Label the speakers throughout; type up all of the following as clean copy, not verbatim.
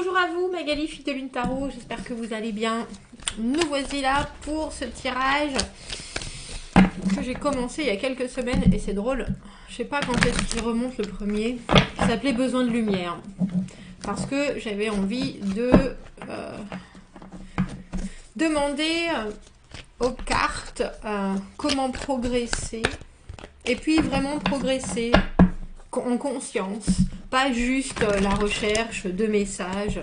Speaker 1: Bonjour à vous, Magali, fille de Lune Tarot, j'espère que vous allez bien. Nous voici là pour ce tirage que j'ai commencé il y a quelques semaines et c'est drôle, je sais pas quand est-ce qu'il remonte le premier, qui s'appelait Besoin de lumière. Parce que j'avais envie de demander aux cartes comment progresser et puis vraiment progresser en conscience, pas juste la recherche de messages.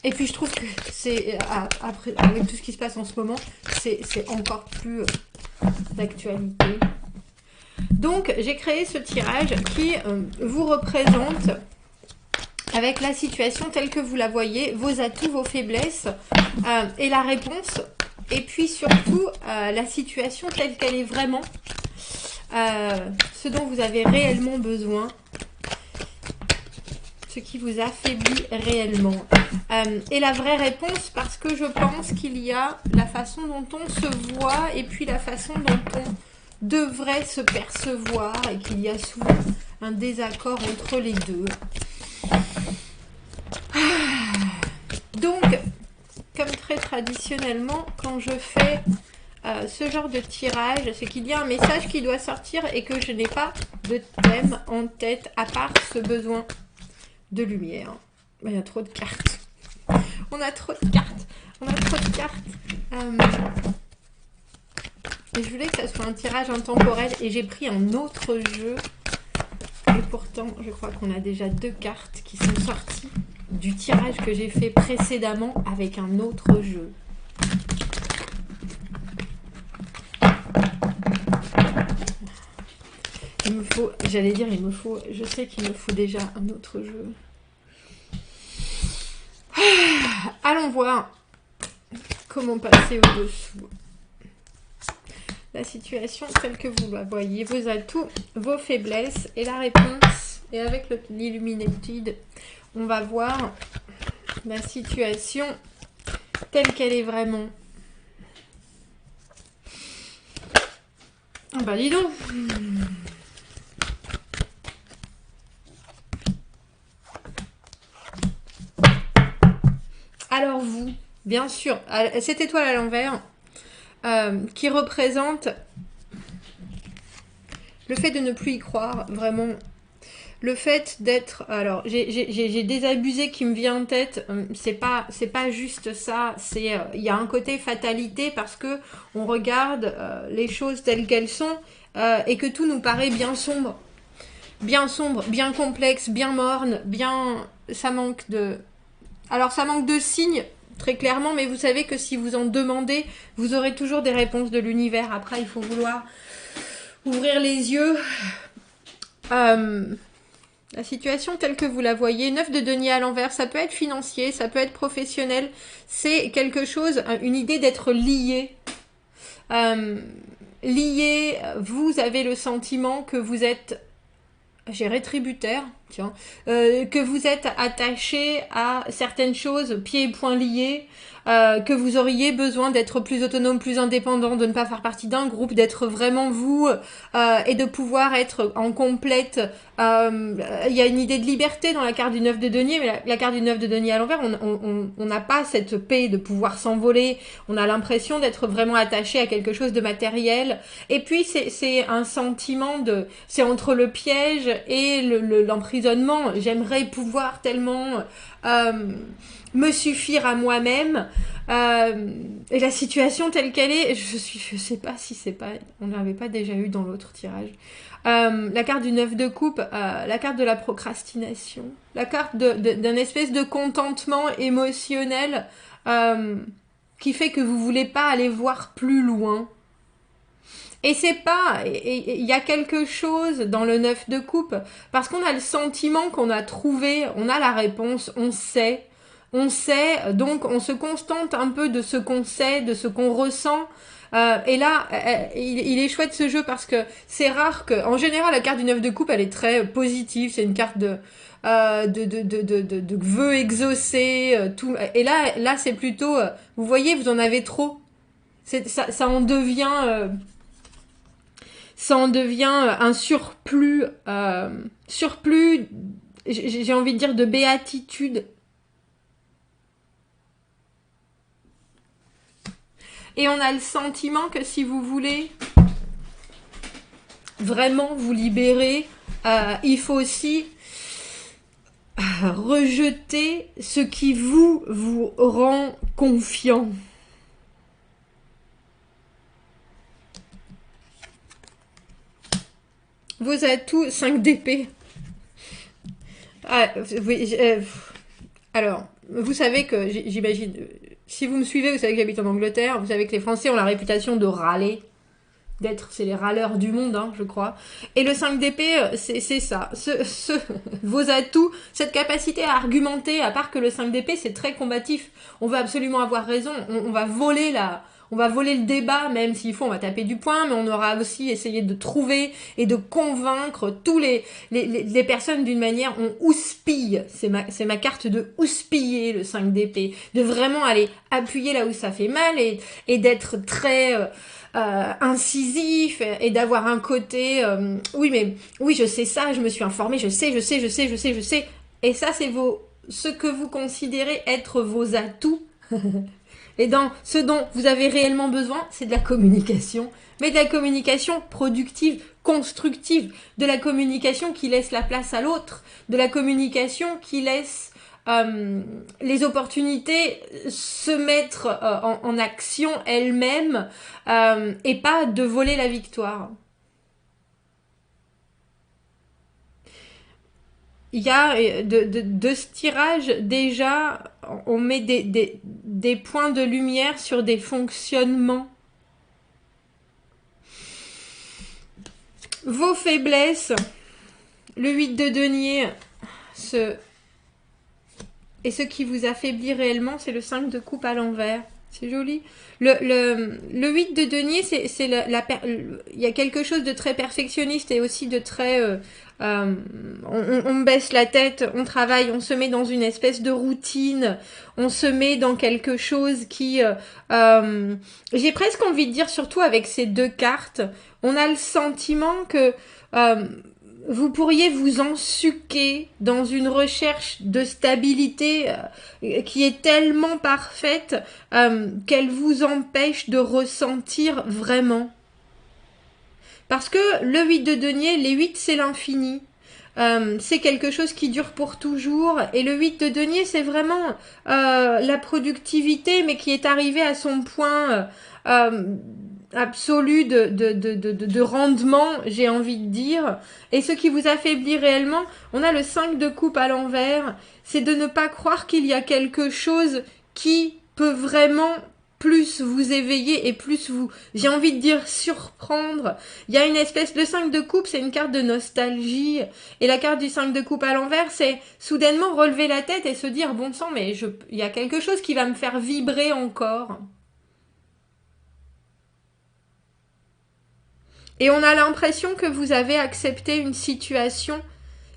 Speaker 1: Et puis je trouve que c'est, après, avec tout ce qui se passe en ce moment, c'est encore plus d'actualité. Donc j'ai créé ce tirage qui vous représente avec la situation telle que vous la voyez, vos atouts, vos faiblesses et la réponse. Et puis surtout la situation telle qu'elle est vraiment. Ce dont vous avez réellement besoin, ce qui vous affaiblit réellement. Et la vraie réponse, parce que je pense qu'il y a la façon dont on se voit et puis la façon dont on devrait se percevoir et qu'il y a souvent un désaccord entre les deux. Donc, comme très traditionnellement, quand je fais ce genre de tirage, c'est qu'il y a un message qui doit sortir et que je n'ai pas de thème en tête à part ce besoin de lumière. Il y a trop de cartes. On a trop de cartes. On a trop de cartes. Et je voulais que ça soit un tirage intemporel et j'ai pris un autre jeu. Et pourtant, je crois qu'on a déjà deux cartes qui sont sorties du tirage que j'ai fait précédemment avec un autre jeu. Il me faut, j'allais dire, je sais qu'il me faut déjà un autre jeu. Allons voir comment passer au-dessous. La situation telle que vous la voyez, vos atouts, vos faiblesses et la réponse. Et avec l'Illuminated, on va voir la situation telle qu'elle est vraiment. Ah bah dis donc. Alors vous, bien sûr, cette étoile à l'envers qui représente le fait de ne plus y croire, vraiment. Le fait d'être... Alors, j'ai désabusé qui me vient en tête. C'est pas juste ça. Il y a un côté fatalité parce que on regarde les choses telles qu'elles sont et que tout nous paraît bien sombre. Bien sombre, bien complexe, bien morne, bien... Ça manque de... Alors, ça manque de signes, très clairement, mais vous savez que si vous en demandez, vous aurez toujours des réponses de l'univers. Après, il faut vouloir ouvrir les yeux. La situation telle que vous la voyez, 9 de denier à l'envers, ça peut être financier, ça peut être professionnel. C'est quelque chose, une idée d'être lié. Lié, vous avez le sentiment que vous êtes... J'ai rétributaire, tiens, que vous êtes attaché à certaines choses, pieds et poings liés, que vous auriez besoin d'être plus autonome, plus indépendant, de ne pas faire partie d'un groupe, d'être vraiment vous et de pouvoir être en complète. Il y a une idée de liberté dans la carte du 9 de denier, mais la carte du 9 de denier à l'envers, on n'a pas cette paix de pouvoir s'envoler. On a l'impression d'être vraiment attaché à quelque chose de matériel. Et puis c'est un sentiment de, c'est entre le piège et l'emprisonnement. J'aimerais pouvoir tellement me suffire à moi-même. Et la situation telle qu'elle est, je sais pas si c'est pas, on l'avait pas déjà eu dans l'autre tirage. La carte du 9 de coupe, la carte de la procrastination, la carte d'un espèce de contentement émotionnel qui fait que vous voulez pas aller voir plus loin. Et c'est pas... Il y a quelque chose dans le 9 de coupe, parce qu'on a le sentiment qu'on a trouvé, on a la réponse, on sait, donc on se contente un peu de ce qu'on sait, de ce qu'on ressent. Et là, il est chouette ce jeu parce que c'est rare que... En général, la carte du 9 de coupe, elle est très positive, c'est une carte de vœux exaucés, tout. Et là c'est plutôt... vous voyez, vous en avez trop. Ça en devient... ça en devient un surplus j'ai envie de dire, de béatitude. Et on a le sentiment que si vous voulez vraiment vous libérer, il faut aussi rejeter ce qui vous rend confiant. Vos atouts, 5 d'épée. Oui, alors, vous savez que, j'imagine, si vous me suivez, vous savez que j'habite en Angleterre, vous savez que les Français ont la réputation de râler, c'est les râleurs du monde, hein, je crois. Et le 5 d'épée, c'est ça. Vos atouts, cette capacité à argumenter, à part que le 5 d'épée, c'est très combatif. On veut absolument avoir raison. On va voler le débat, même s'il faut, on va taper du poing, mais on aura aussi essayé de trouver et de convaincre tous les personnes d'une manière, on houspille. C'est ma carte de houspiller, le 5 d'épée. De vraiment aller appuyer là où ça fait mal et d'être très incisif et d'avoir un côté oui, je sais ça, je me suis informée, je sais. Et ça, c'est ce que vous considérez être vos atouts. Et dans ce dont vous avez réellement besoin, c'est de la communication. Mais de la communication productive, constructive. De la communication qui laisse la place à l'autre. De la communication qui laisse les opportunités se mettre en action elles-mêmes et pas de voler la victoire. Il y a de ce tirage, déjà, on met des points de lumière sur des fonctionnements. Vos faiblesses, le 8 de denier, et ce qui vous affaiblit réellement, c'est le 5 de coupe à l'envers. C'est joli. Le 8 de denier, il y a quelque chose de très perfectionniste et aussi de très... on baisse la tête, on travaille, on se met dans une espèce de routine, on se met dans quelque chose qui... j'ai presque envie de dire, surtout avec ces deux cartes, on a le sentiment que... vous pourriez vous ensuquer dans une recherche de stabilité qui est tellement parfaite qu'elle vous empêche de ressentir vraiment. Parce que le 8 de denier, les 8 c'est l'infini. C'est quelque chose qui dure pour toujours. Et le 8 de denier, c'est vraiment la productivité, mais qui est arrivé à son point... absolu de rendement, j'ai envie de dire. Et ce qui vous affaiblit réellement, on a le 5 de coupe à l'envers, c'est de ne pas croire qu'il y a quelque chose qui peut vraiment plus vous éveiller et plus vous, j'ai envie de dire, surprendre. Il y a une espèce de 5 de coupe, c'est une carte de nostalgie. Et la carte du 5 de coupe à l'envers, c'est soudainement relever la tête et se dire, bon sang, mais il y a quelque chose qui va me faire vibrer encore. Et on a l'impression que vous avez accepté une situation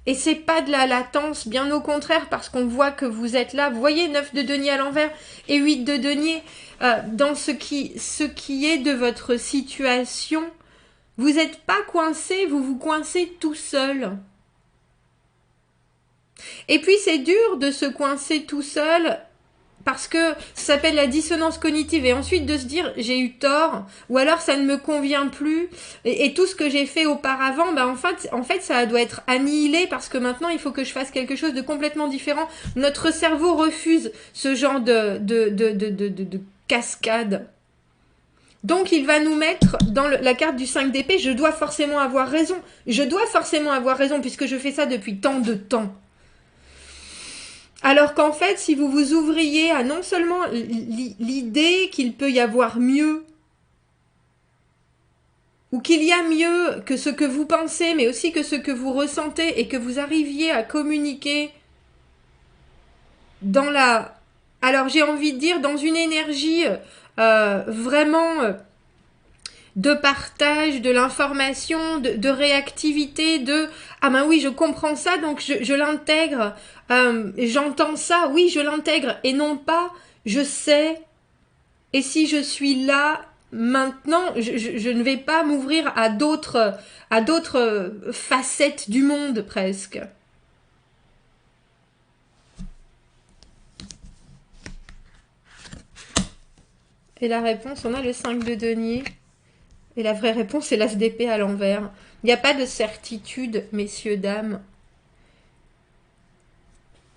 Speaker 1: et c'est pas de la latence, bien au contraire, parce qu'on voit que vous êtes là. Vous voyez 9 de denier à l'envers et 8 de denier dans ce qui est de votre situation. Vous n'êtes pas coincé, vous vous coincez tout seul. Et puis c'est dur de se coincer tout seul parce que ça s'appelle la dissonance cognitive et ensuite de se dire j'ai eu tort ou alors ça ne me convient plus et tout ce que j'ai fait auparavant en fait ça doit être annihilé parce que maintenant il faut que je fasse quelque chose de complètement différent. Notre cerveau refuse ce genre de cascade. Donc il va nous mettre dans la carte du 5 d'épée, je dois forcément avoir raison. Je dois forcément avoir raison puisque je fais ça depuis tant de temps. Alors qu'en fait, si vous vous ouvriez à non seulement l'idée qu'il peut y avoir mieux, ou qu'il y a mieux que ce que vous pensez, mais aussi que ce que vous ressentez, et que vous arriviez à communiquer dans alors j'ai envie de dire, dans une énergie vraiment de partage, de l'information, de réactivité, ah ben oui, je comprends ça, donc je l'intègre, j'entends ça, oui, je l'intègre, et non pas, je sais, et si je suis là, maintenant, je ne vais pas m'ouvrir à d'autres facettes du monde, presque. Et la réponse, on a le 5 de denier. Et la vraie réponse, c'est l'as d'épée à l'envers. Il n'y a pas de certitude, messieurs, dames.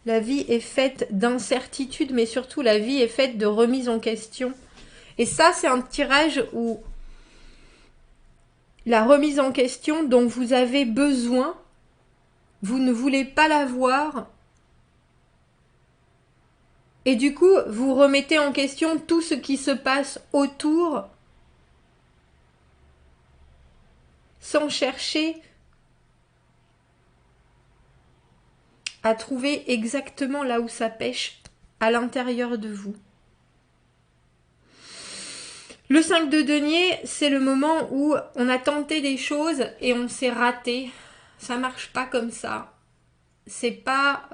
Speaker 1: La vie est faite d'incertitude, mais surtout la vie est faite de remise en question. Et ça, c'est un tirage où la remise en question dont vous avez besoin, vous ne voulez pas la voir. Et du coup, vous remettez en question tout ce qui se passe autour sans chercher à trouver exactement là où ça pêche à l'intérieur de vous. Le 5 de denier, c'est le moment où on a tenté des choses et on s'est raté. Ça marche pas comme ça. C'est pas...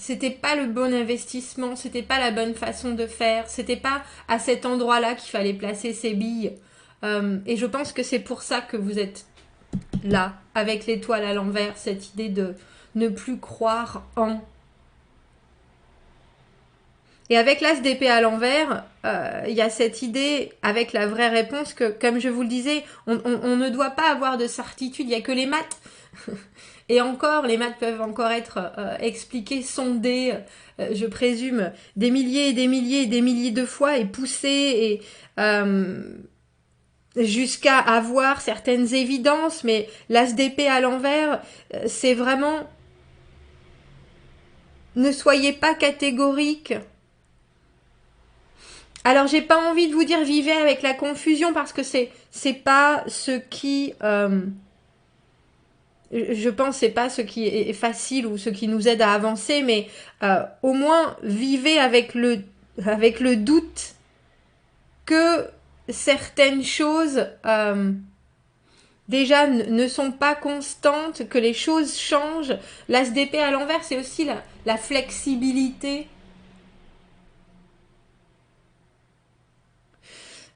Speaker 1: c'était pas le bon investissement, c'était pas la bonne façon de faire, c'était pas à cet endroit-là qu'il fallait placer ses billes. Et je pense que c'est pour ça que vous êtes là, avec l'étoile à l'envers, cette idée de ne plus croire en. Et avec l'as d'épée à l'envers, il y a cette idée, avec la vraie réponse, que, comme je vous le disais, on ne doit pas avoir de certitude, il n'y a que les maths. Et encore, les maths peuvent encore être expliquées, sondées, je présume, des milliers et des milliers et des milliers de fois, et poussées, et jusqu'à avoir certaines évidences, mais l'as d'épée à l'envers, c'est vraiment... Ne soyez pas catégorique. Alors, j'ai pas envie de vous dire vivez avec la confusion parce que c'est pas ce qui, je pense, c'est pas ce qui est facile ou ce qui nous aide à avancer, mais au moins vivez avec le doute que certaines choses déjà ne sont pas constantes, que les choses changent. L'as d'épée à l'envers, c'est aussi la flexibilité.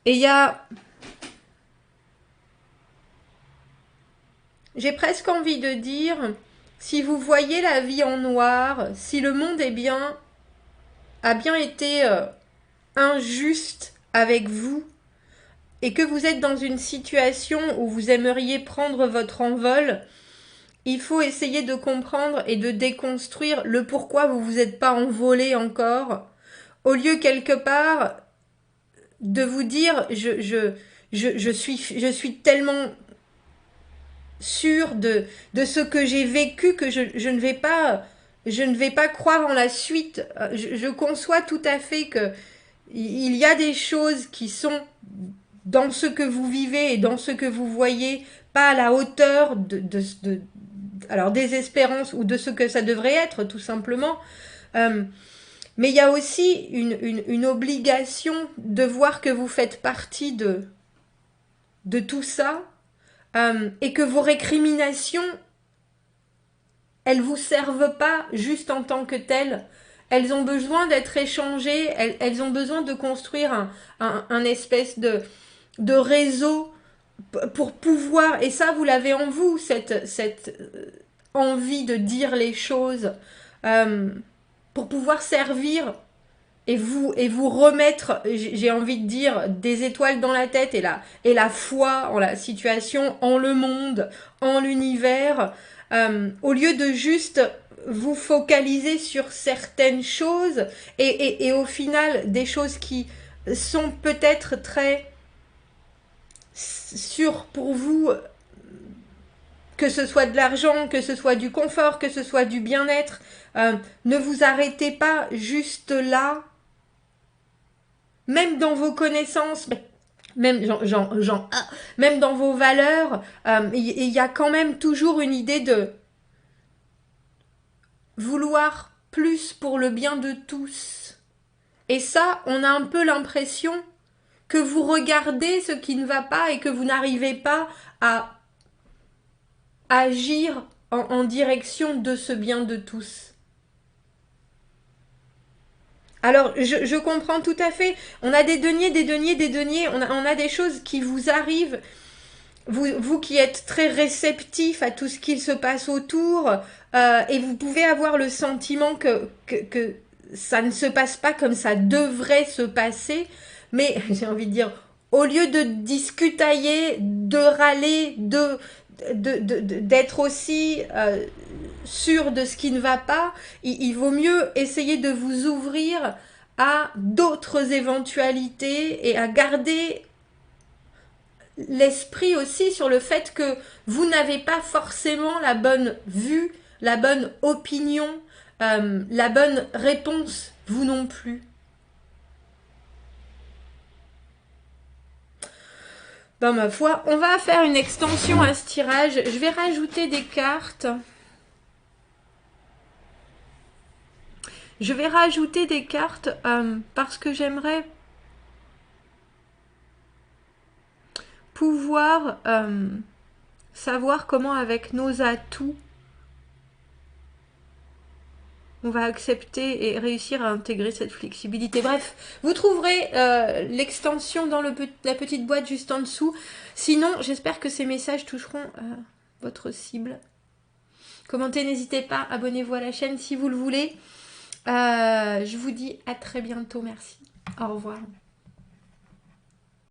Speaker 1: Et il y a... J'ai presque envie de dire, si vous voyez la vie en noir, si le monde a bien été injuste avec vous, et que vous êtes dans une situation où vous aimeriez prendre votre envol, il faut essayer de comprendre et de déconstruire le pourquoi vous vous êtes pas envolé encore, au lieu quelque part de vous dire je suis tellement sûr de ce que j'ai vécu que je ne vais pas croire en la suite. Je conçois tout à fait que il y a des choses qui sont dans ce que vous vivez et dans ce que vous voyez pas à la hauteur alors des espérances ou de ce que ça devrait être tout simplement. Mais il y a aussi une obligation de voir que vous faites partie de tout ça, et que vos récriminations, elles vous servent pas juste en tant que telles. Elles ont besoin d'être échangées, elles ont besoin de construire un espèce de réseau pour pouvoir, et ça vous l'avez en vous, cette envie de dire les choses, pour pouvoir servir et vous remettre, j'ai envie de dire, des étoiles dans la tête et la foi en la situation, en le monde, en l'univers, au lieu de juste vous focaliser sur certaines choses et au final des choses qui sont peut-être très sûres pour vous, que ce soit de l'argent, que ce soit du confort, que ce soit du bien-être, ne vous arrêtez pas juste là. Même dans vos connaissances, même, même dans vos valeurs, il y a quand même toujours une idée de vouloir plus pour le bien de tous. Et ça, on a un peu l'impression que vous regardez ce qui ne va pas et que vous n'arrivez pas à agir en direction de ce bien de tous. Alors, je comprends tout à fait. On a des deniers. On a des choses qui vous arrivent. Vous qui êtes très réceptif à tout ce qu'il se passe autour, et vous pouvez avoir le sentiment que ça ne se passe pas comme ça devrait se passer, mais j'ai envie de dire, au lieu de discutailler, de râler, d'être aussi sûr de ce qui ne va pas, il vaut mieux essayer de vous ouvrir à d'autres éventualités et à garder l'esprit aussi sur le fait que vous n'avez pas forcément la bonne vue, la bonne opinion, la bonne réponse, vous non plus. Dans ma foi, on va faire une extension à ce tirage. Je vais rajouter des cartes. Je vais rajouter des cartes parce que j'aimerais pouvoir savoir comment avec nos atouts on va accepter et réussir à intégrer cette flexibilité. Bref, vous trouverez l'extension dans la petite boîte juste en dessous. Sinon, j'espère que ces messages toucheront votre cible. Commentez, n'hésitez pas, abonnez-vous à la chaîne si vous le voulez. Je vous dis à très bientôt, merci. Au revoir.